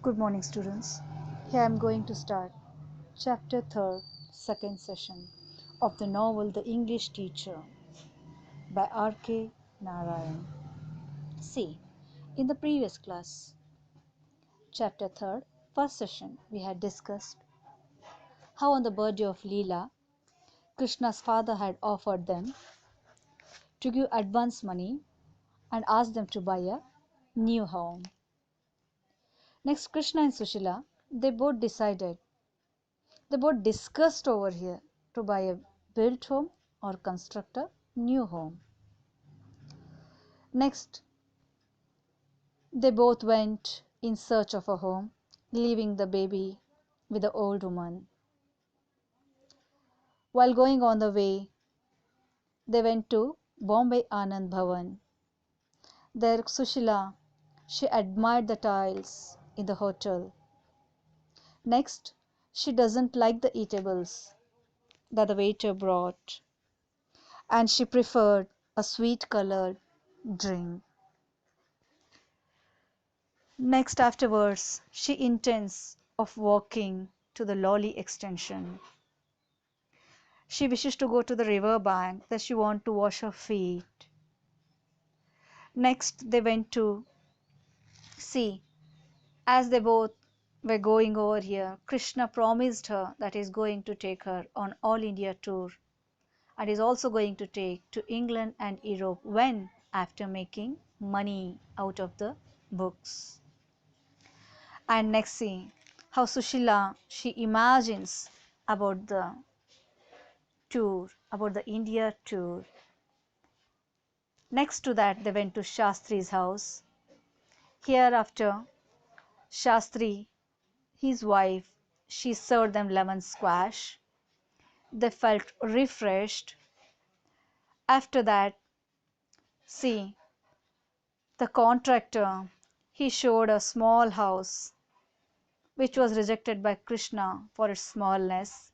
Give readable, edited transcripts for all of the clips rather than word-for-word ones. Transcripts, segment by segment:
Good morning, students. Here I am going to start chapter 3rd, second session of the novel The English Teacher by R.K. Narayan. See, in the previous class, chapter 3rd, first session, we had discussed how on the birthday of Leela, Krishna's father had offered them to give advance money and asked them to buy a new home. Next, Krishna and Sushila, they both discussed over here to buy a built home or construct a new home. Next, they both went in search of a home, leaving the baby with the old woman. While going on the way, they went to Bombay Anand Bhavan. There, Sushila, she admired the tiles in the hotel. Next, she doesn't like the eatables that the waiter brought, and she preferred a sweet colored drink. Next, afterwards, she intends of walking to the Lolly extension. She wishes to go to the river bank that she wants to wash her feet. Next, they went to see. As they both were going over here, Krishna promised her that he is going to take her on all India tour and is also going to take to England and Europe when after making money out of the books. And next see how Sushila she imagines about the tour, about the India tour. Next to that they went to Shastri's house. Hereafter Shastri, his wife, she served them lemon squash. They felt refreshed. After that, see, the contractor, he showed a small house which was rejected by Krishna for its smallness.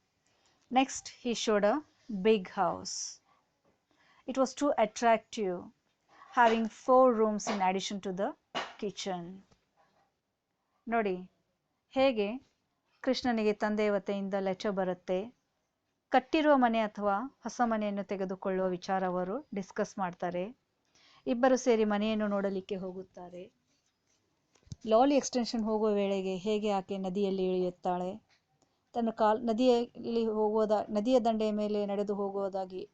Next, he showed a big house. It was too attractive, having 4 rooms in addition to the kitchen. ನೋಡಿ ಹೇಗೆ ಕೃಷ್ಣನಿಗೆ ತಂದೆಯ ವತಿಯಿಂದ letter ಬರುತ್ತೆ, ಕಟ್ಟಿರುವ ಮನೆ ಅಥವಾ ಹೊಸ ಮನೆಯನ್ನು ತೆಗೆದುಕೊಳ್ಳುವ ವಿಚಾರ ಅವರು ಡಿಸ್ಕಸ್ ಮಾಡ್ತಾರೆ. ಇಬ್ಬರು ಸೇರಿ ಮನೆಯನ್ನು ನೋಡಲಿಕ್ಕೆ ಹೋಗುತ್ತಾರೆ. ಲಾಲಿ ಎಕ್ಸ್ಟೆನ್ಷನ್ ಹೋಗುವ ವೇಳೆಗೆ ಹೇಗೆ ಆಕೆ ನದಿಯಲ್ಲಿ ಇಳಿಯುತ್ತಾಳೆ, ತನ್ನ ನದಿಯ ದಂಡೆಯ ಮೇಲೆ ನಡೆದು ಹೋಗುವುದಾಗಿ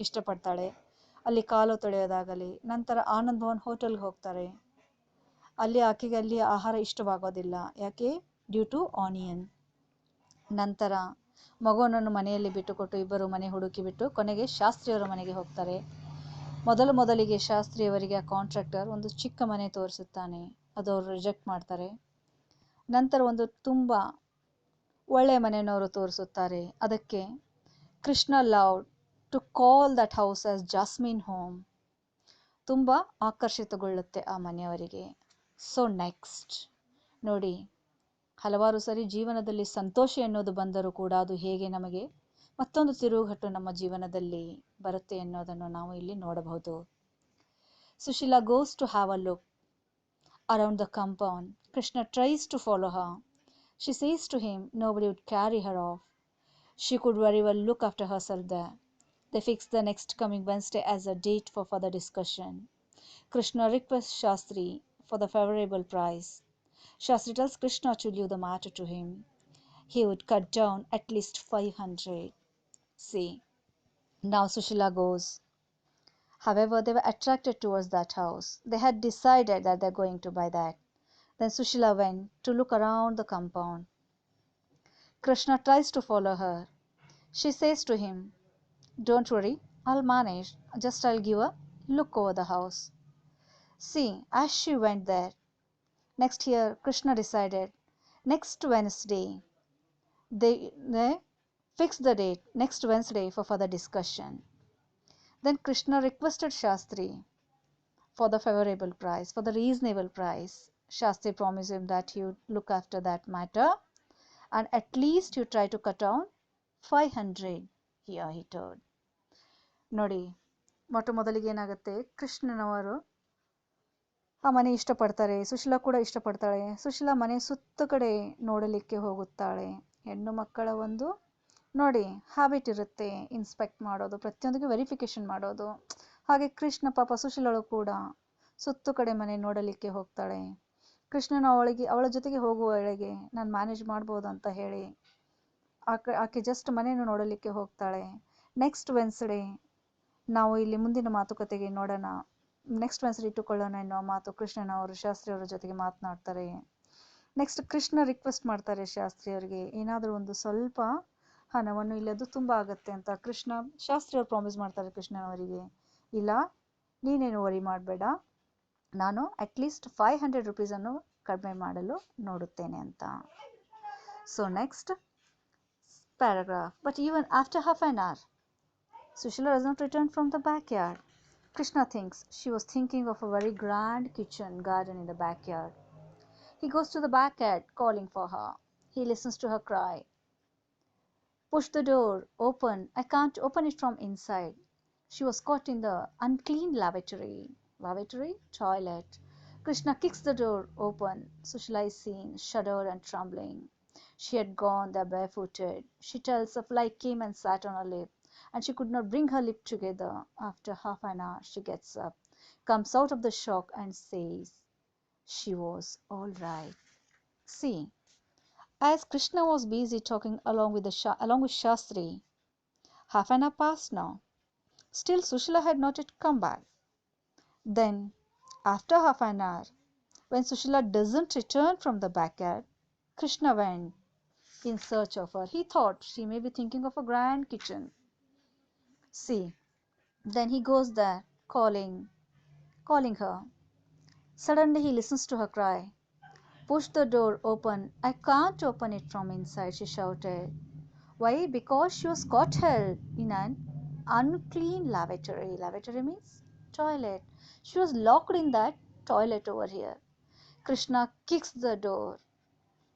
ಇಷ್ಟಪಡ್ತಾಳೆ. ಅಲ್ಲಿ ಕಾಲು ತೊಳೆಯೋದಾಗಲಿ. ನಂತರ ಆನಂದ್ ಭವನ್ ಹೋಟೆಲ್ಗೆ ಹೋಗ್ತಾರೆ. ಆಕೆಗೆ ಅಲ್ಲಿ ಆಹಾರ ಇಷ್ಟವಾಗೋದಿಲ್ಲ. ಯಾಕೆ? Due to onion. ನಂತರ ಮಗುವನ್ನು ಮನೆಯಲ್ಲಿ ಬಿಟ್ಟುಕೊಟ್ಟು ಇಬ್ಬರು ಮನೆ ಹುಡುಕಿ ಬಿಟ್ಟು ಕೊನೆಗೆ ಶಾಸ್ತ್ರಿಯವರ ಮನೆಗೆ ಹೋಗ್ತಾರೆ. ಮೊದಲಿಗೆ ಶಾಸ್ತ್ರಿಯವರಿಗೆ ಆ ಕಾಂಟ್ರಾಕ್ಟರ್ ಒಂದು ಚಿಕ್ಕ ಮನೆ ತೋರಿಸುತ್ತಾನೆ. ಅದು ಅವರು ರಿಜೆಕ್ಟ್ ಮಾಡ್ತಾರೆ. ನಂತರ ಒಂದು ತುಂಬ ಒಳ್ಳೆಯ ಮನೆಯನ್ನು ಅವರು ತೋರಿಸುತ್ತಾರೆ. ಅದಕ್ಕೆ Krishna loved to call that house as jasmine home. ತುಂಬ ಆಕರ್ಷಿತಗೊಳ್ಳುತ್ತೆ ಆ ಮನೆಯವರಿಗೆ. ಸೊ ನೆಕ್ಸ್ಟ್ ನೋಡಿ, ಹಲವಾರು ಸರಿ ಜೀವನದಲ್ಲಿ ಸಂತೋಷ ಎನ್ನುವುದು ಬಂದರೂ ಕೂಡ ಅದು ಹೇಗೆ ನಮಗೆ ಮತ್ತೊಂದು ತಿರುಗಟ್ಟು ನಮ್ಮ ಜೀವನದಲ್ಲಿ ಬರುತ್ತೆ ಎನ್ನುವುದನ್ನು ನಾವು ಇಲ್ಲಿ ನೋಡಬಹುದು. Sushila goes to have a look around the compound. Krishna tries to follow her. She says to him nobody would carry her off. She could very well look after herself there. They fix the next coming Wednesday as a date for further discussion. Krishna requests Shastri for the favorable price. Shastri tells Krishna to leave the matter to him. He would cut down at least 500. See, now Sushila goes. However, they were attracted towards that house. They had decided that they're going to buy that. Then Sushila went to look around the compound. Krishna tries to follow her. She says to him, "Don't worry, I'll manage. Just I'll give a look over the house." See, as she went there, next year Krishna decided next Wednesday, they fixed the date next Wednesday for further discussion. Then Krishna requested Shastri for the favorable price, for the reasonable price. Shastri promised him that he would look after that matter and at least you try to cut down 500 here, he told. ನೋಡಿ, ಮೊದಲಿಗೆ ಏನಾಗುತ್ತೆ, ಕೃಷ್ಣನವರು ಆ ಮನೆ ಇಷ್ಟಪಡ್ತಾರೆ. ಸುಶೀಲಾ ಕೂಡ ಇಷ್ಟಪಡ್ತಾಳೆ. ಸುಶೀಲಾ ಮನೆ ಸುತ್ತ ಕಡೆ ನೋಡಲಿಕ್ಕೆ ಹೋಗುತ್ತಾಳೆ. ಹೆಣ್ಣು ಮಕ್ಕಳ ಒಂದು ನೋಡಿ ಹ್ಯಾಬಿಟ್ ಇರುತ್ತೆ, ಇನ್ಸ್ಪೆಕ್ಟ್ ಮಾಡೋದು, ಪ್ರತಿಯೊಂದಕ್ಕೆ ವೆರಿಫಿಕೇಶನ್ ಮಾಡೋದು. ಹಾಗೆ ಕೃಷ್ಣ ಪಾಪ ಸುಶೀಲಳು ಕೂಡ ಸುತ್ತು ಕಡೆ ಮನೆ ನೋಡಲಿಕ್ಕೆ ಹೋಗ್ತಾಳೆ. ಕೃಷ್ಣನ ಅವಳ ಜೊತೆಗೆ ಹೋಗುವ ವೇಳೆಗೆ ನಾನು ಮ್ಯಾನೇಜ್ ಮಾಡ್ಬೋದು ಅಂತ ಹೇಳಿ ಆಕೆ ಜಸ್ಟ್ ಮನೆಯನ್ನು ನೋಡಲಿಕ್ಕೆ ಹೋಗ್ತಾಳೆ. ನೆಕ್ಸ್ಟ್ ವೆನ್ಸ್ಡೇ ನಾವು ಇಲ್ಲಿ ಮುಂದಿನ ಮಾತುಕತೆಗೆ ನೋಡೋಣ. ನೆಕ್ಸ್ಟ್ ವೆನ್ಸ್ಡೇ ಇಟ್ಟುಕೊಳ್ಳೋಣ ಎನ್ನುವ ಮಾತು ಕೃಷ್ಣನವರು ಶಾಸ್ತ್ರಿ ಅವರ ಜೊತೆಗೆ ಮಾತನಾಡ್ತಾರೆ. ನೆಕ್ಸ್ಟ್ ಕೃಷ್ಣ ರಿಕ್ವೆಸ್ಟ್ ಮಾಡ್ತಾರೆ ಶಾಸ್ತ್ರಿ ಅವರಿಗೆ, ಏನಾದರೂ ಒಂದು ಸ್ವಲ್ಪ ಹಣವನ್ನು ಇಲ್ಲದು ತುಂಬ ಆಗುತ್ತೆ ಅಂತ. ಶಾಸ್ತ್ರಿ ಅವರು ಪ್ರಾಮಿಸ್ ಮಾಡ್ತಾರೆ ಕೃಷ್ಣನವರಿಗೆ, ಇಲ್ಲ ನೀನೇನು ವರಿ ಮಾಡಬೇಡ, ನಾನು ಅಟ್ಲೀಸ್ಟ್ 500 ರುಪೀಸನ್ನು ಕಡಿಮೆ ಮಾಡಲು ನೋಡುತ್ತೇನೆ ಅಂತ. So next paragraph. But even after half an hour, Sushila does not return from the backyard. Krishna thinks she was thinking of a very grand kitchen garden in the backyard. He goes to the backyard, calling for her. He listens to her cry, "Push the door, open, I can't open it from inside." She was caught in the unclean lavatory. Lavatory? Toilet. Krishna kicks the door open. Sushila is seen, shuddered and trembling. She had gone there barefooted. She tells a fly came and sat on her lip, and she could not bring her lip together. After half an hour she gets up, comes out of the shock and says she was all right. See, as Krishna was busy talking along with Shastri, half an hour passed now. Still Sushila had not yet come back. Then, after half an hour, when Sushila doesn't return from the backyard, Krishna went in search of her. He thought she may be thinking of a grand kitchen. See, then he goes there, calling her. Suddenly he listens to her cry, "Push the door open, I can't open it from inside," she shouted. Why? Because she was caught held in an unclean lavatory. Lavatory means toilet. She was locked in that toilet over here. Krishna kicks the door.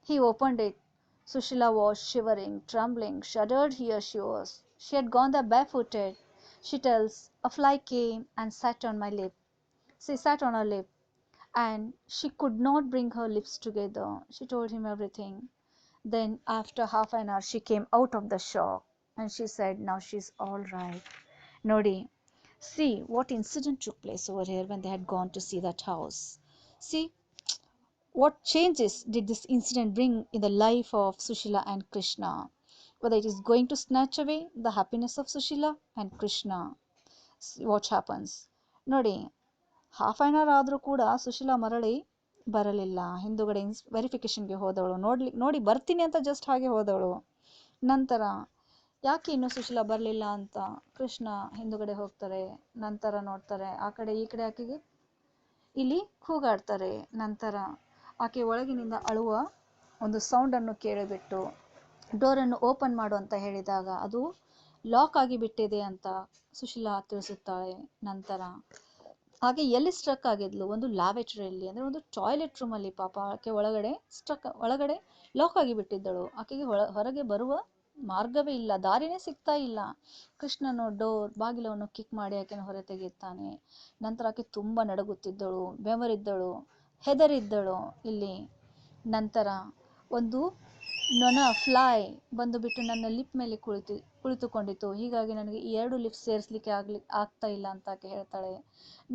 He opened it. Sushila was shivering, trembling, shuddered. Here she was. She had gone there barefooted. She tells, "A fly came and sat on my lip." She sat on her lip, and she could not bring her lips together. She told him everything. Then, after half an hour, she came out of the shock, and she said, "Now she's all right." Nodi, see what incident took place over here when they had gone to see that house. See, what changes did this incident bring in the life of Sushila and Krishna? Whether it is going to snatch away the happiness of Sushila and Krishna. What happens? ನೋಡಿ, half an hour ಆದರೂ ಕೂಡ ಸುಶೀಲಾ ಮರಳಿ ಬರಲಿಲ್ಲ. ಹಿಂದುಗಡೆ ವೆರಿಫಿಕೇಶನ್ಗೆ ಹೋದವಳು, ನೋಡಿ ಬರ್ತೀನಿ ಅಂತ just ಹಾಗೆ ಹೋದವಳು. ನಂತರ ಯಾಕೆ ಇನ್ನೂ ಸುಶೀಲಾ ಬರಲಿಲ್ಲ ಅಂತ ಕೃಷ್ಣ ಹಿಂದುಗಡೆ ಹೋಗ್ತಾರೆ. ನಂತರ ನೋಡ್ತಾರೆ, ಆ ಕಡೆ ಈ ಕಡೆ ಆಕೆಗೆ ಇಲ್ಲಿ ಕೂಗಾಡ್ತಾರೆ. ನಂತರ ಆಕೆ ಒಳಗಿನಿಂದ ಅಳುವ ಒಂದು ಸೌಂಡನ್ನು ಕೇಳಿಬಿಟ್ಟು ಡೋರನ್ನು ಓಪನ್ ಮಾಡು ಅಂತ ಹೇಳಿದಾಗ ಅದು ಲಾಕ್ ಆಗಿಬಿಟ್ಟಿದೆ ಅಂತ ಸುಶೀಲಾ ತಿಳಿಸುತ್ತಾಳೆ. ನಂತರ ಹಾಗೆ ಎಲ್ಲಿ ಸ್ಟ್ರಕ್ ಆಗಿದ್ಲು? ಒಂದು ಲ್ಯಾವೆಟರಿಯಲ್ಲಿ, ಅಂದರೆ ಒಂದು ಟಾಯ್ಲೆಟ್ ರೂಮಲ್ಲಿ. ಪಾಪ ಆಕೆ ಒಳಗಡೆ ಲಾಕ್ ಆಗಿಬಿಟ್ಟಿದ್ದಳು. ಆಕೆಗೆ ಹೊರಗೆ ಬರುವ ಮಾರ್ಗವೇ ಇಲ್ಲ, ದಾರಿನೇ ಸಿಗ್ತಾ ಇಲ್ಲ. ಕೃಷ್ಣನು ಬಾಗಿಲವನ್ನು ಕಿಕ್ ಮಾಡಿ ಆಕೆನ ಹೊರ ತೆಗೆಯುತ್ತಾನೆ. ನಂತರ ಆಕೆ ತುಂಬ ನಡುಗುತ್ತಿದ್ದಳು, ಬೆವರಿದ್ದಳು, ಹೆದರಿದ್ದಳು ಇಲ್ಲಿ. ನಂತರ ಒಂದು ನೊಣ ಫ್ಲೈ ಬಂದುಬಿಟ್ಟು ನನ್ನ ಲಿಪ್ ಮೇಲೆ ಕುಳಿತುಕೊಂಡಿತು. ಹೀಗಾಗಿ ನನಗೆ ಈ 2 ಲಿಪ್ ಸೇರಿಸಲಿಕ್ಕೆ ಆಗ್ತಾ ಇಲ್ಲ ಅಂತ ಆಕೆ ಹೇಳ್ತಾಳೆ.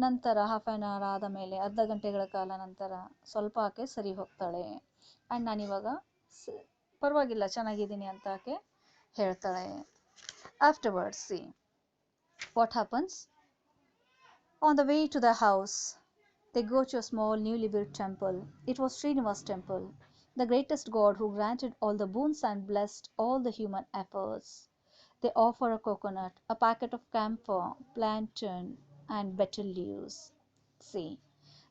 ನಂತರ ಹಾಫ್ ಆನ್ ಅವರ್ ಆದ ಮೇಲೆ, ಅರ್ಧ ಗಂಟೆಗಳ ಕಾಲ ನಂತರ ಸ್ವಲ್ಪ ಆಕೆ ಸರಿ ಹೋಗ್ತಾಳೆ. ಆ್ಯಂಡ್ ನಾನಿವಾಗ ಪರವಾಗಿಲ್ಲ, ಚೆನ್ನಾಗಿದ್ದೀನಿ ಅಂತ ಆಕೆ ಹೇಳ್ತಾಳೆ. Afterwards see what happens. On the way to the house they go to a small newly built temple. It was Srinivas temple, the greatest god who granted all the boons and blessed all the human efforts. They offer a coconut, a packet of camphor, plantain, and betel leaves. See,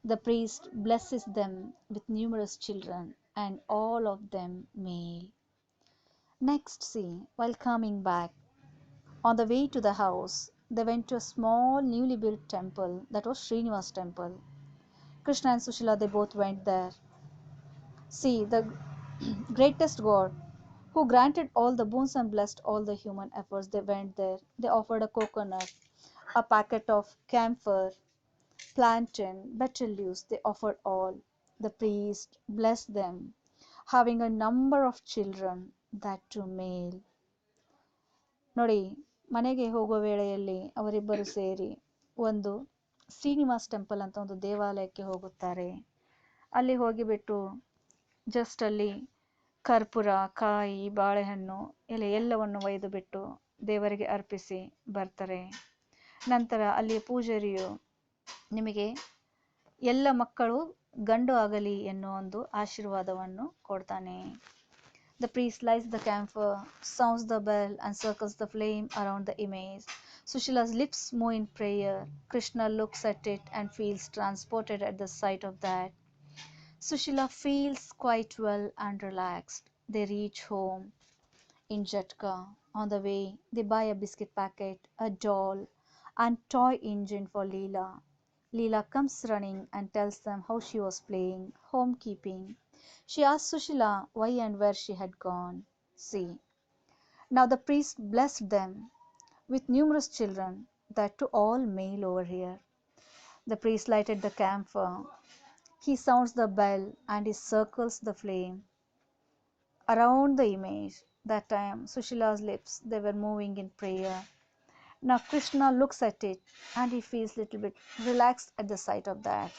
the priest blesses them with numerous children, and all of them male. Next, see, while coming back, on the way to the house, they went to a small newly built temple, that was Srinivas temple. Krishna and Sushila, they both went there. See, the greatest god who granted all the boons and blessed all the human efforts, they went there. They offered a coconut, a packet of camphor, plantain, betel leaves, they offered all. The priest blessed them, having a number of children, that too male. ನೋಡಿ, ಮನೆಗೆ ಹೋಗುವ ವೇಳೆಯಲ್ಲಿ ಅವರಿಬ್ಬರು ಸೇರಿ ಒಂದು Srinivas temple ಅಂತ ಒಂದು ದೇವಾಲಯಕ್ಕೆ ಹೋಗುತ್ತಾರೆ. ಅಲ್ಲಿ ಹೋಗಿಬಿಟ್ಟು ಜಸ್ಟ್ ಅಲ್ಲಿ ಕರ್ಪೂರ, ಕಾಯಿ, ಬಾಳೆಹಣ್ಣು, ಎಲೆ ಎಲ್ಲವನ್ನು ಒಯ್ದು ಬಿಟ್ಟು ದೇವರಿಗೆ ಅರ್ಪಿಸಿ ಬರ್ತಾರೆ. ನಂತರ ಅಲ್ಲಿಯ ಪೂಜಾರಿಯು ನಿಮಗೆ ಎಲ್ಲ ಮಕ್ಕಳು ಗಂಡು ಆಗಲಿ ಎನ್ನುವ ಒಂದು ಆಶೀರ್ವಾದವನ್ನು ಕೊಡ್ತಾನೆ. The priest lights the camphor, sounds the bell, and circles the flame around the image. Sushila's lips move in prayer. Krishna looks at it and feels transported at the sight of that. Sushila feels quite well and relaxed. They reach home in Jatka. On the way, they buy a biscuit packet, a doll, and toy engine for Leela. Leela comes running and tells them how she was playing homekeeping. She asks Sushila why and where she had gone. See, now the priest blessed them with numerous children, that too all male over here. The priest lighted the camphor. He sounds the bell and he circles the flame around the image. That time Sushila's lips, they were moving in prayer. Now Krishna looks at it and he feels a little bit relaxed at the sight of that.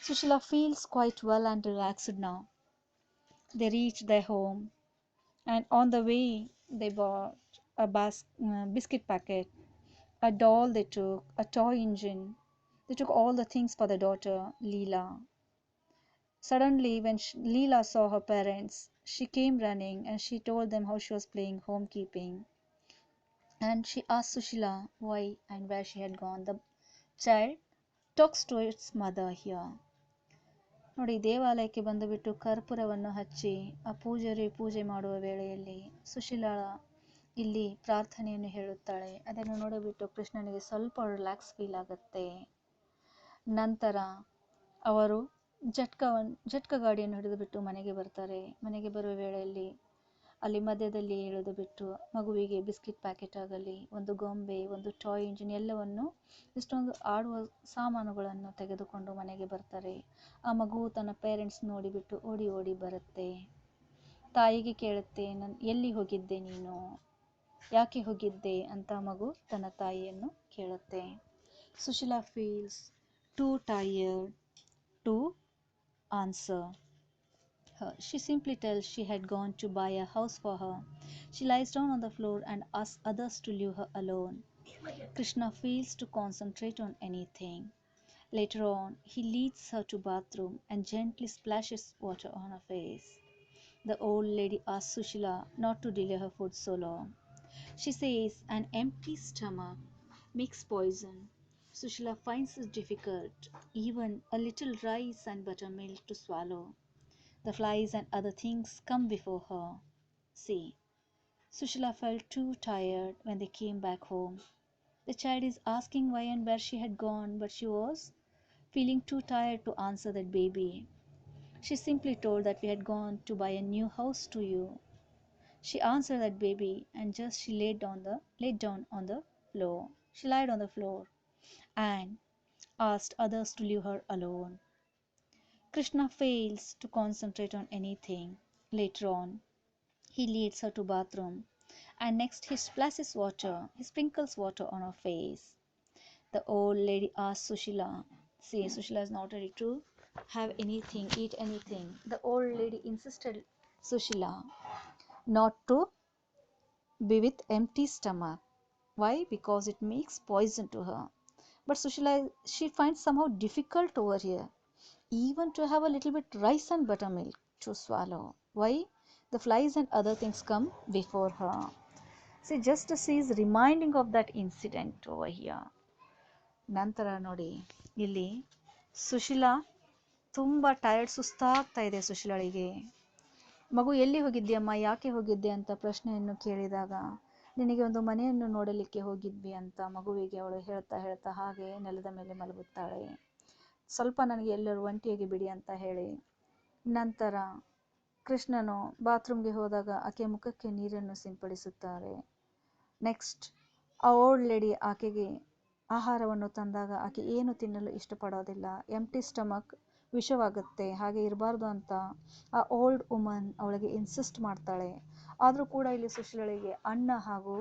Sushila feels quite well and relaxed now. They reach their home, and on the way they bought a biscuit packet, a doll they took, a toy engine. They took all the things for the daughter, Leela. Suddenly, when Leela saw her parents, she came running and she told them how she was playing homekeeping. And she asked Sushila why and where she had gone. The child talks to its mother here. ನೋಡಿ, ದೇವಾಲಯಕ್ಕೆ ಬಂದುಬಿಟ್ಟು ಕರ್ಪೂರವನ್ನು ಹಚ್ಚಿ ಆ ಪೂಜೆ ಮಾಡುವ ವೇಳೆಯಲ್ಲಿ ಸುಶೀಲಾಳ ಇಲ್ಲಿ ಪ್ರಾರ್ಥನೆಯನ್ನು ಹೇಳುತ್ತಾಳೆ. ಅದನ್ನು ನೋಡಿಬಿಟ್ಟು ಕೃಷ್ಣನಿಗೆ ಸ್ವಲ್ಪ ರಿಲ್ಯಾಕ್ಸ್ ಫೀಲ್ ಆಗುತ್ತೆ. ನಂತರ ಅವರು ಜಟ್ಕ ಗಾಡಿಯನ್ನು ಹಿಡಿದುಬಿಟ್ಟು ಮನೆಗೆ ಬರ್ತಾರೆ. ಮನೆಗೆ ಬರುವ ವೇಳೆಯಲ್ಲಿ ಅಲ್ಲಿ ಮಧ್ಯದಲ್ಲಿ ಇಳಿದು ಬಿಟ್ಟು ಮಗುವಿಗೆ ಬಿಸ್ಕಿಟ್ ಪ್ಯಾಕೆಟ್ ಆಗಲಿ, ಒಂದು ಗೊಂಬೆ, ಒಂದು ಟಾಯ್ ಇಂಜಿನ್ ಎಲ್ಲವನ್ನು, ಇಷ್ಟೊಂದು ಆಡುವ ಸಾಮಾನುಗಳನ್ನು ತೆಗೆದುಕೊಂಡು ಮನೆಗೆ ಬರ್ತಾರೆ. ಆ ಮಗು ತನ್ನ ಪೇರೆಂಟ್ಸ್ ನೋಡಿಬಿಟ್ಟು ಓಡಿ ಓಡಿ ಬರುತ್ತೆ. ತಾಯಿಗೆ ಕೇಳುತ್ತೆ, ಎಲ್ಲಿ ಹೋಗಿದ್ದೆ ನೀನು, ಯಾಕೆ ಹೋಗಿದ್ದೆ ಅಂತ ಮಗು ತನ್ನ ತಾಯಿಯನ್ನು ಕೇಳುತ್ತೆ. Sushila feels too tired to answer. She simply tells she had gone to buy a house for her. She lies down on the floor and asks others to leave her alone. Krishna fails to concentrate on anything. Later on, he leads her to bathroom and gently splashes water on her face. The old lady asks Sushila not to delay her food so long. She says an empty stomach makes poison. Sushila finds it difficult, even a little rice and buttermilk, to swallow. The flies and other things come before her. See, Sushila felt too tired when they came back home. The child is asking why and where she had gone, but she was feeling too tired to answer that baby. She simply told that we had gone to buy a new house to you. She answered that baby and just she laid down on the floor. She lied on the floor and asked others to leave her alone. Krishna fails to concentrate on anything. Later on, he leads her to bathroom and next he sprinkles water on her face. The old lady asks Sushila. See, Sushila is not ready to have anything, eat anything. The old lady insisted Sushila not to be with empty stomach. Why? Because it makes poison to her. But Sushila, she finds somehow difficult over here even to have a little bit rice and buttermilk to swallow. Why? The flies and other things come before her. See, just she is reminding of that incident over here. ನಂತರ ನೋಡಿ, ಇಲ್ಲಿ ಸುಶೀಲಾ ತುಂಬ tired, ಸುಸ್ತಾಗ್ತಾ ಇದೆ ಸುಶೀಲಾಳಿಗೆ. ಮಗು ಎಲ್ಲಿ ಹೋಗಿದ್ಯಮ್ಮ, ಯಾಕೆ ಹೋಗಿದ್ದೆ ಅಂತ ಪ್ರಶ್ನೆಯನ್ನು ಕೇಳಿದಾಗ, ನಿನಗೆ ಒಂದು ಮನೆಯನ್ನು ನೋಡಲಿಕ್ಕೆ ಹೋಗಿದ್ವಿ ಅಂತ ಮಗುವಿಗೆ ಅವಳು ಹೇಳ್ತಾ ಹೇಳ್ತಾ ಹಾಗೆ ನೆಲದ ಮೇಲೆ ಮಲಗುತ್ತಾಳೆ. ಸ್ವಲ್ಪ ನನಗೆ ಎಲ್ಲರೂ ಒಂಟಿಯಾಗಿ ಬಿಡಿ ಅಂತ ಹೇಳಿ ನಂತರ ಕೃಷ್ಣನು ಬಾತ್ರೂಮ್ಗೆ ಹೋದಾಗ ಆಕೆ ಮುಖಕ್ಕೆ ನೀರನ್ನು ಸಿಂಪಡಿಸುತ್ತಾರೆ. ನೆಕ್ಸ್ಟ್ ಆ ಓಲ್ಡ್ ಲೇಡಿ ಆಕೆಗೆ ಆಹಾರವನ್ನು ತಂದಾಗ ಆಕೆ ಏನು ತಿನ್ನಲು ಇಷ್ಟಪಡೋದಿಲ್ಲ. ಎಂಟಿ ಸ್ಟಮಕ್ ವಿಷವಾಗುತ್ತೆ, ಹಾಗೆ ಇರಬಾರ್ದು ಅಂತ ಆ ಓಲ್ಡ್ ವುಮನ್ ಅವಳಿಗೆ ಇನ್ಸಿಸ್ಟ್ ಮಾಡ್ತಾಳೆ. ಆದರೂ ಕೂಡ ಇಲ್ಲಿ ಸುಶೀಲಳಿಗೆ ಅನ್ನ ಹಾಗೂ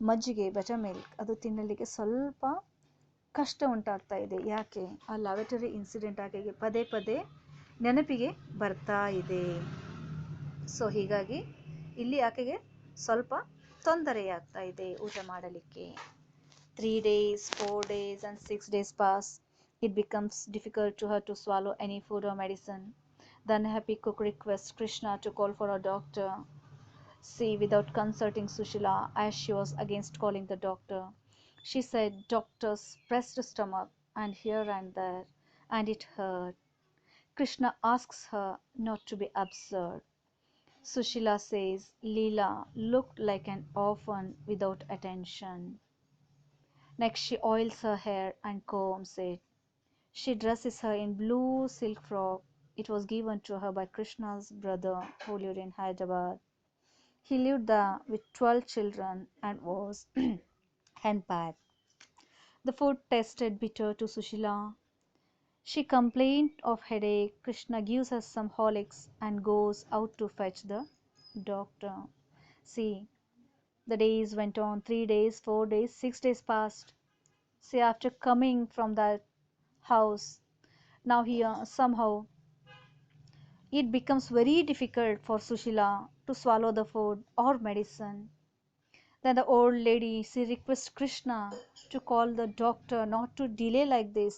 ಮಜ್ಜಿಗೆ ಬಟರ್ ಮಿಲ್ಕ್ ಅದು ತಿನ್ನಲಿಕ್ಕೆ ಸ್ವಲ್ಪ ಕಷ್ಟ ಉಂಟಾಗ್ತಾ ಇದೆ. ಯಾಕೆ? ಆ ಲ್ಯಾವೆಟರಿ ಇನ್ಸಿಡೆಂಟ್ ಆಕೆಗೆ ಪದೇ ಪದೇ ನೆನಪಿಗೆ ಬರ್ತಾ ಇದೆ. ಸೊ ಹೀಗಾಗಿ ಇಲ್ಲಿ ಆಕೆಗೆ ಸ್ವಲ್ಪ ತೊಂದರೆಯಾಗ್ತಾ ಇದೆ ಊಟ ಮಾಡಲಿಕ್ಕೆ. 3 days, 4 days and 6 days pass. It becomes difficult to her to swallow any food or medicine. The unhappy cook requests Krishna to call for a doctor. See, without consulting Sushila, as she was against calling the doctor, she said doctors pressed her stomach and here and there, and it hurt. Krishna asks her not to be absurd. Sushila says Leela looked like an orphan without attention. Next, she oils her hair and combs it. She dresses her in blue silk frock. It was given to her by Krishna's brother who lived in Hyderabad. He lived there with 12 children and was henpecked. The food tasted bitter to Sushila. She complained of headache. Krishna gives her some Horlicks and goes out to fetch the doctor. See, the days went on. 3 days, 4 days, 6 days passed. See, after coming from that house, now here somehow it becomes very difficult for Sushila to swallow the food or medicine. Then the old lady, she requests Krishna to call the doctor, not to delay like this.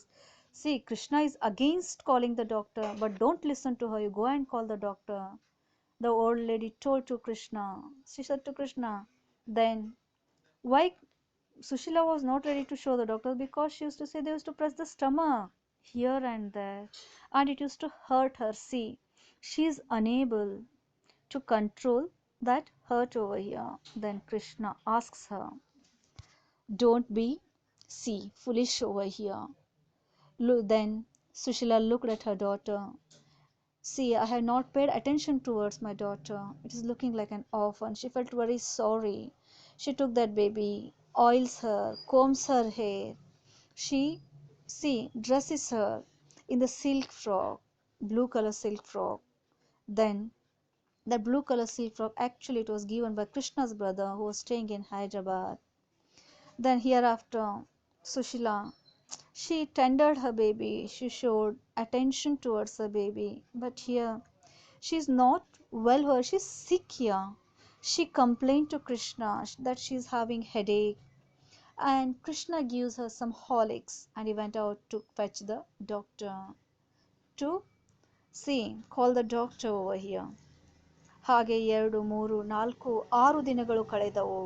See, Krishna is against calling the doctor, but don't listen to her. You go and call the doctor. The old lady told to Krishna. She said to Krishna, then why Sushila was not ready to show the doctor? Because she used to say they used to press the stomach here and there, and it used to hurt her. See, she is unable to control that hurt over here. Then Krishna asks her, don't be, see, foolish over here. Then Sushila looked at her daughter. See, I have not paid attention towards my daughter. It is looking like an orphan. She felt very sorry. She took that baby, oils her, combs her hair. She, see, dresses her in the silk frock, blue color silk frock. Then that blue color silk frock, actually it was given by Krishna's brother who was staying in Hyderabad. Then hereafter, Sushila, she tended her baby. She showed attention towards her baby. But here, she is not well her. She is sick here. She complained to Krishna that she is having headache. And Krishna gives her some Horlicks and he went out to fetch the doctor. To see, call the doctor over here. ಹಾಗೆ 2, 3, 4, 6 ದಿನಗಳು ಕಳೆದವು.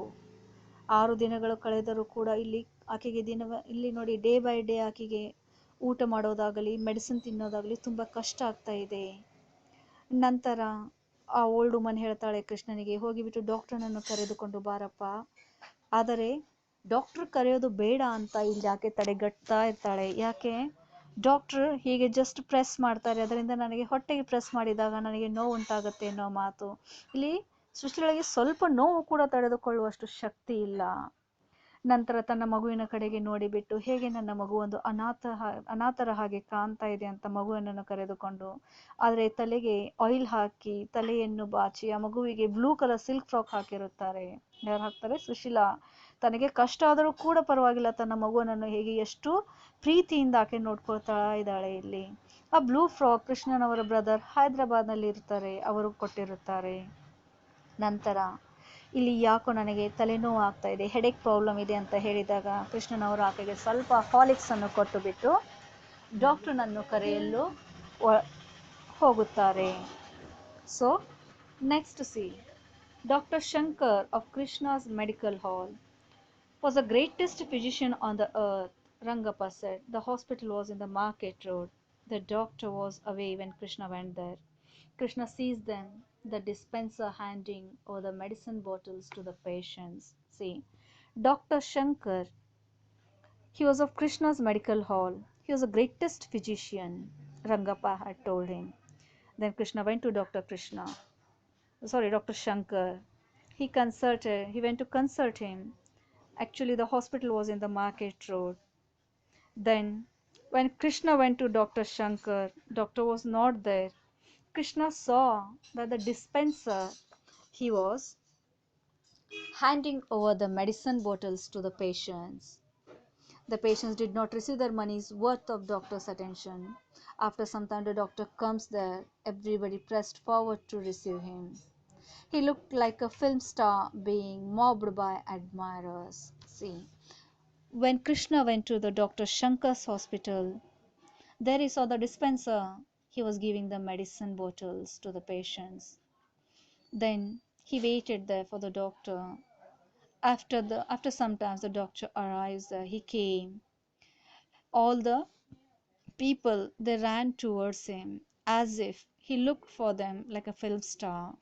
6 ದಿನಗಳು ಕಳೆದರೂ ಕೂಡ ಆಕೆಗೆ ಇಲ್ಲಿ ನೋಡಿ, day by day ಆಕೆಗೆ ಊಟ ಮಾಡೋದಾಗಲಿ ಮೆಡಿಸಿನ್ ತಿನ್ನೋದಾಗಲಿ ತುಂಬ ಕಷ್ಟ ಆಗ್ತಾ ಇದೆ. ನಂತರ ಆ ಓಲ್ಡ್ ವುಮನ್ ಹೇಳ್ತಾಳೆ ಕೃಷ್ಣನಿಗೆ, ಹೋಗಿಬಿಟ್ಟು ಡಾಕ್ಟರ್ನನ್ನು ಕರೆದುಕೊಂಡು ಬಾರಪ್ಪ. ಆದರೆ ಡಾಕ್ಟರ್ ಕರೆಯೋದು ಬೇಡ ಅಂತ ಇಲ್ಲಿ ಆಕೆ ತಡೆಗಟ್ತಾ ಇರ್ತಾಳೆ. ಯಾಕೆ? ಡಾಕ್ಟರ್ ಹೀಗೆ ಜಸ್ಟ್ ಪ್ರೆಸ್ ಮಾಡ್ತಾರೆ, ಅದರಿಂದ ನನಗೆ ಹೊಟ್ಟೆಗೆ ಪ್ರೆಸ್ ಮಾಡಿದಾಗ ನನಗೆ ನೋವು ಉಂಟಾಗುತ್ತೆ ಅನ್ನೋ ಮಾತು. ಇಲ್ಲಿ ಸೃಷ್ಟಿಯೊಳಗೆ ಸ್ವಲ್ಪ ನೋವು ಕೂಡ ತಡೆದುಕೊಳ್ಳುವಷ್ಟು ಶಕ್ತಿ ಇಲ್ಲ. ನಂತರ ತನ್ನ ಮಗುವಿನ ಕಡೆಗೆ ನೋಡಿಬಿಟ್ಟು, ಹೇಗೆ ನನ್ನ ಮಗು ಒಂದು ಅನಾಥರ ಹಾಗೆ ಕಾಣ್ತಾ ಇದೆ ಅಂತ ಮಗುವನ್ನು ಕರೆದುಕೊಂಡು, ಆದರೆ ತಲೆಗೆ ಆಯಿಲ್ ಹಾಕಿ ತಲೆಯನ್ನು ಬಾಚಿ ಆ ಮಗುವಿಗೆ ಬ್ಲೂ ಕಲರ್ ಸಿಲ್ಕ್ ಫ್ರಾಕ್ ಹಾಕಿರುತ್ತಾರೆ. ಯಾರು ಹಾಕ್ತಾರೆ? ಸುಶೀಲಾ. ತನಗೆ ಕಷ್ಟ ಆದರೂ ಕೂಡ ಪರವಾಗಿಲ್ಲ, ತನ್ನ ಮಗುವನ್ನು ಹೇಗೆ ಎಷ್ಟು ಪ್ರೀತಿಯಿಂದ ಆಕೆ ನೋಡ್ಕೊಳ್ತಾ ಇದ್ದಾಳೆ. ಇಲ್ಲಿ ಆ ಬ್ಲೂ ಫ್ರಾಕ್ ಕೃಷ್ಣನವರ ಬ್ರದರ್ ಹೈದರಾಬಾದ್ನಲ್ಲಿ ಇರ್ತಾರೆ, ಅವರು ಕೊಟ್ಟಿರುತ್ತಾರೆ. ನಂತರ ಇಲ್ಲಿ ಯಾಕೋ ನನಗೆ ತಲೆನೋವು ಆಗ್ತಾ ಇದೆ, ಹೆಡೇಕ್ ಪ್ರಾಬ್ಲಮ್ ಇದೆ ಅಂತ ಹೇಳಿದಾಗ ಕೃಷ್ಣನವರು ಆಕೆಗೆ ಸ್ವಲ್ಪ ಹಾಲಿಕ್ಸ್ ಅನ್ನು ಕೊಟ್ಟು ಬಿಟ್ಟು ಡಾಕ್ಟರ್ನನ್ನು ಕರೆಯಲು ಹೋಗುತ್ತಾರೆ. So next C, doctor Shankar of Krishna's medical hall was the greatest physician on the earth. Rangappa said. The hospital was in the market road. The doctor was away when Krishna went there. Krishna sees them, the dispenser handing over the medicine bottles to the patients. See, Dr. Shankar, he was of Krishna's medical hall. He was the greatest physician, Rangappa had told him. Then Krishna went to Dr. Shankar. He went to consult him. Actually, the hospital was in the market road. Then, when Krishna went to Dr. Shankar, doctor was not there. Krishna saw that the dispenser, he was handing over the medicine bottles to the patients. The patients did not receive their money's worth of doctor's attention. After some time, the doctor comes there. Everybody pressed forward to receive him. He looked like a film star being mobbed by admirers. See, when Krishna went to the Dr. Shankar's hospital, there he saw the dispenser. He was giving the medicine bottles to the patients. Then he waited there for the doctor. After some time the doctor arrives there. He came. All the people, they ran towards him as if he looked for them like a film star.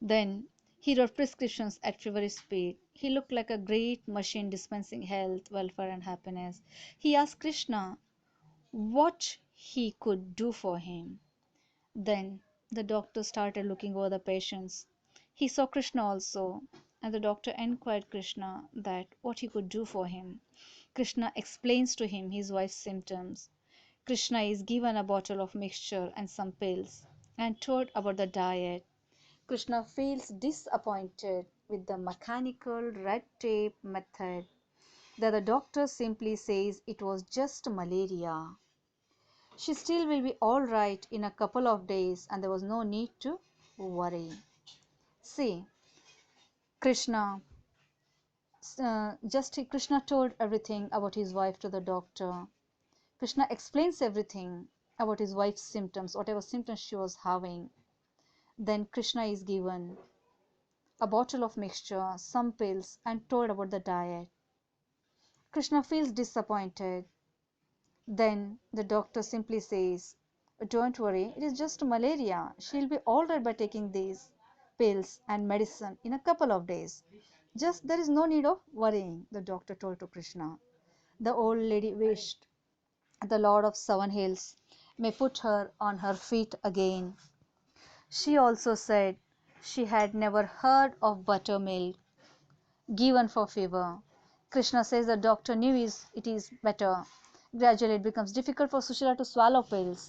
Then he wrote prescriptions at fever speed. He looked like a great machine dispensing health, welfare, and happiness. He asked Krishna what he could do for him. Then the doctor started looking over the patients. He saw Krishna also, and the doctor inquired Krishna that what he could do for him. Krishna explains to him his wife's symptoms. Krishna is given a bottle of mixture and some pills and told about the diet. Krishna feels disappointed with the mechanical red tape method that the doctor simply says it was just malaria. She still will be all right in a couple of days and there was no need to worry. See, Krishna, Krishna told everything about his wife to the doctor. Krishna explains everything about his wife's symptoms, whatever symptoms she was having. Then Krishna is given a bottle of mixture, some pills, and told about the diet. Krishna feels disappointed. Then the doctor simply says, "Don't worry, it is just malaria. She'll be all right by taking these pills and medicine in a couple of days. Just there is no need of worrying," the doctor told to Krishna. The old lady wished the Lord of Seven Hills may put her on her feet again. She also said she had never heard of buttermilk given for fever. Krishna says the doctor knew it is better. Gradually it becomes difficult for Sushila to swallow pills.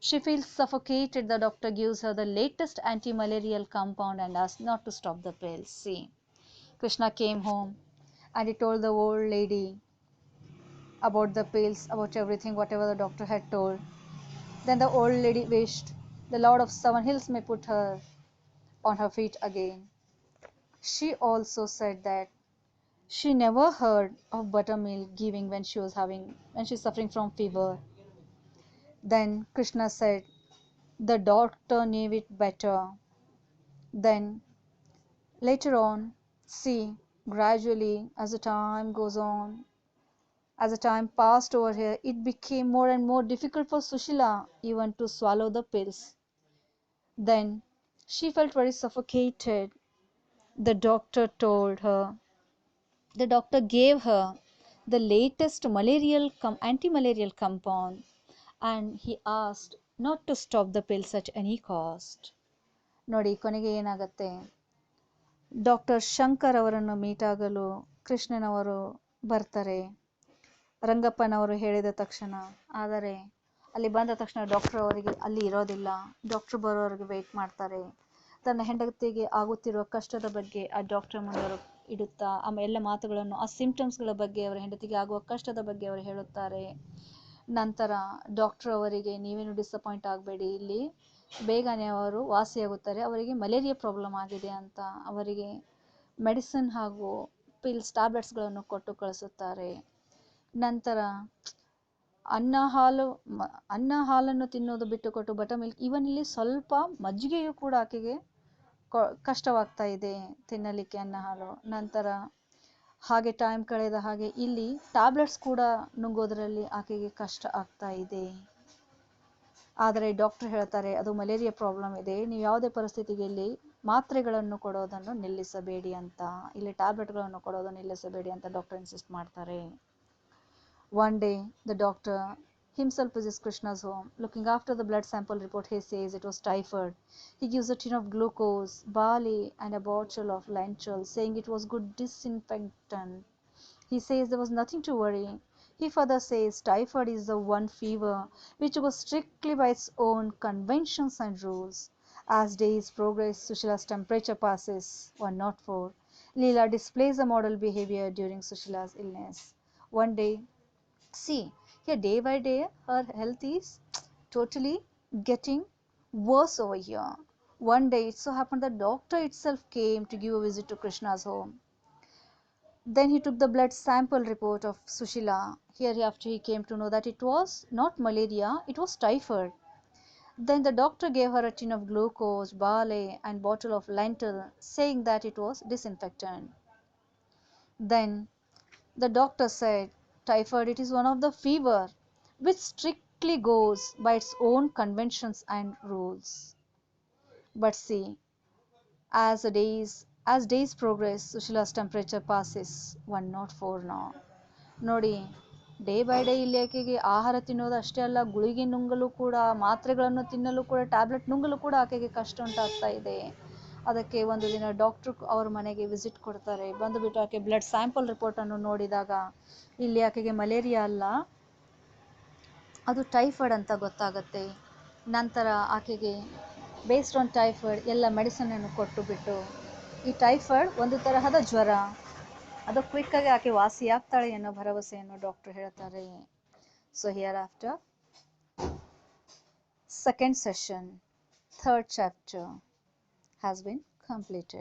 She feels suffocated. The doctor gives her the latest anti-malarial compound and asks not to stop the pills. See, Krishna came home and he told the old lady about the pills, about everything, whatever the doctor had told. Then the old lady wished the Lord of Seven Hills may put her on her feet again. She also said that she never heard of buttermilk giving when she's suffering from fever. Then Krishna said the doctor knew it better. Then later on, see, gradually as the time goes on, as the time passed over here, it became more and more difficult for Sushila even to swallow the pills. Then she felt very suffocated. The doctor told her, the doctor gave her the latest anti-malarial compound and he asked not to stop the pills at any cost. ನೋಡಿ ಕೊನೆಗೆ ಏನಾಗತ್ತೆ, doctor Shankar ಅವರನ್ನು meet ಆಗಲು ಕೃಷ್ಣನವರು ಬರ್ತಾರೆ ರಂಗಪ್ಪನವರು ಹೇಳಿದ ತಕ್ಷಣ. ಆದರೆ ಅಲ್ಲಿ ಬಂದ ತಕ್ಷಣ ಡಾಕ್ಟರ್ ಅವರಿಗೆ ಅಲ್ಲಿ ಇರೋದಿಲ್ಲ. ಡಾಕ್ಟರ್ ಬರೋವರೆಗೆ ವೆಯ್ಟ್ ಮಾಡ್ತಾರೆ. ತನ್ನ ಹೆಂಡತಿಗೆ ಆಗುತ್ತಿರುವ ಕಷ್ಟದ ಬಗ್ಗೆ ಆ ಡಾಕ್ಟರ್ ಮುಂದೆ ಇಡುತ್ತಾ ಎಲ್ಲ ಮಾತುಗಳನ್ನು, ಆ ಸಿಂಪ್ಟಮ್ಸ್ಗಳ ಬಗ್ಗೆ, ಅವರ ಹೆಂಡತಿಗೆ ಆಗುವ ಕಷ್ಟದ ಬಗ್ಗೆ ಅವರು ಹೇಳುತ್ತಾರೆ. ನಂತರ ಡಾಕ್ಟರ್ ಅವರಿಗೆ ನೀವೇನು ಡಿಸಪಾಯಿಂಟ್ ಆಗಬೇಡಿ, ಇಲ್ಲಿ ಬೇಗನೆ ಅವರು ವಾಸಿಯಾಗುತ್ತಾರೆ, ಅವರಿಗೆ ಮಲೇರಿಯಾ ಪ್ರಾಬ್ಲಮ್ ಆಗಿದೆ ಅಂತ ಅವರಿಗೆ ಮೆಡಿಸಿನ್ ಹಾಗೂ ಪಿಲ್ಸ್ ಟ್ಯಾಬ್ಲೆಟ್ಸ್ಗಳನ್ನು ಕೊಟ್ಟು ಕಳಿಸುತ್ತಾರೆ. ನಂತರ ಅನ್ನ ಹಾಲನ್ನು ತಿನ್ನೋದು ಬಿಟ್ಟುಕೊಟ್ಟು ಬಟರ್ ಮಿಲ್ಕ್, ಇವನ್ ಇಲ್ಲಿ ಸ್ವಲ್ಪ ಮಜ್ಜಿಗೆಯೂ ಕೂಡ ಆಕೆಗೆ ಕಷ್ಟವಾಗ್ತಾ ಇದೆ ತಿನ್ನಲಿಕ್ಕೆ ಅನ್ನ ಹಾಲು. ನಂತರ ಹಾಗೆ ಟೈಮ್ ಕಳೆದ ಹಾಗೆ ಇಲ್ಲಿ ಟ್ಯಾಬ್ಲೆಟ್ಸ್ ಕೂಡ ನುಂಗೋದ್ರಲ್ಲಿ ಆಕೆಗೆ ಕಷ್ಟ ಆಗ್ತಾ ಇದೆ. ಆದರೆ ಡಾಕ್ಟರ್ ಹೇಳ್ತಾರೆ ಅದು ಮಲೇರಿಯಾ ಪ್ರಾಬ್ಲಮ್ ಇದೆ, ನೀವು ಯಾವುದೇ ಪರಿಸ್ಥಿತಿಗೆ ಇಲ್ಲಿ ಮಾತ್ರೆಗಳನ್ನು ಕೊಡೋದನ್ನು ನಿಲ್ಲಿಸಬೇಡಿ ಅಂತ, ಇಲ್ಲಿ ಟ್ಯಾಬ್ಲೆಟ್ಗಳನ್ನು ಕೊಡೋದನ್ನು ನಿಲ್ಲಿಸಬೇಡಿ ಅಂತ ಡಾಕ್ಟರ್ ಇನ್ಸಿಸ್ಟ್ ಮಾಡ್ತಾರೆ. One day the doctor himself visits Krishna's home. Looking after the blood sample report, he says it was typhoid. He gives a tin of glucose, barley and a bottle of lentils, saying it was good disinfectant. He says there was nothing to worry. He further says typhoid is the one fever which goes strictly by its own conventions and rules. As days progress, Sushila's temperature passes 104. Leela displays a model behavior during Sushila's illness. One day, see, here day by day, her health is totally getting worse over here. One day, it so happened the doctor itself came to give a visit to Krishna's home. Then he took the blood sample report of Sushila. Here after he came to know that it was not malaria, it was typhoid. Then the doctor gave her a tin of glucose, barley and bottle of lentil, saying that it was disinfectant. Then the doctor said, typhoid it is one of the fever which strictly goes by its own conventions and rules. But see, as days progress, Sushila's temperature passes 104 now. ನೋಡಿ, day by day ಇಲ್ಲಿ ಆಕೆಗೆ ಆಹಾರ ತಿನ್ನೋದು ಅಷ್ಟೇ ಅಲ್ಲ, ಗುಳಿಗೆ ನುಂಗಲು ಕೂಡ, ಮಾತ್ರೆಗಳನ್ನು ತಿನ್ನಲು ಕೂಡ, ಟ್ಯಾಬ್ಲೆಟ್ ನುಂಗಲು ಕೂಡ ಆಕೆಗೆ ಕಷ್ಟ ಉಂಟಾಗ್ತಾ ಇದೆ. ಅದಕ್ಕೆ ಒಂದು ದಿನ ಡಾಕ್ಟ್ರು ಅವ್ರ ಮನೆಗೆ ವಿಸಿಟ್ ಕೊಡ್ತಾರೆ. ಬಂದುಬಿಟ್ಟು ಆಕೆ ಬ್ಲಡ್ ಸ್ಯಾಂಪಲ್ ರಿಪೋರ್ಟನ್ನು ನೋಡಿದಾಗ ಇಲ್ಲಿ ಆಕೆಗೆ ಮಲೇರಿಯಾ ಅಲ್ಲ, ಅದು ಟೈಫಾಯ್ಡ್ ಅಂತ ಗೊತ್ತಾಗುತ್ತೆ. ನಂತರ ಆಕೆಗೆ ಬೇಸ್ಡ್ ಆನ್ ಟೈಫಾಯ್ಡ್ ಎಲ್ಲ ಮೆಡಿಸನನ್ನು ಕೊಟ್ಟು ಬಿಟ್ಟು, ಈ ಟೈಫಾಯ್ಡ್ ಒಂದು ತರಹದ ಜ್ವರ, ಅದು ಕ್ವಿಕ್ಕಾಗಿ ಆಕೆ ವಾಸಿಯಾಗ್ತಾಳೆ ಅನ್ನೋ ಭರವಸೆಯನ್ನು ಡಾಕ್ಟರ್ ಹೇಳ್ತಾರೆ. So here after second session, third chapter has been completed.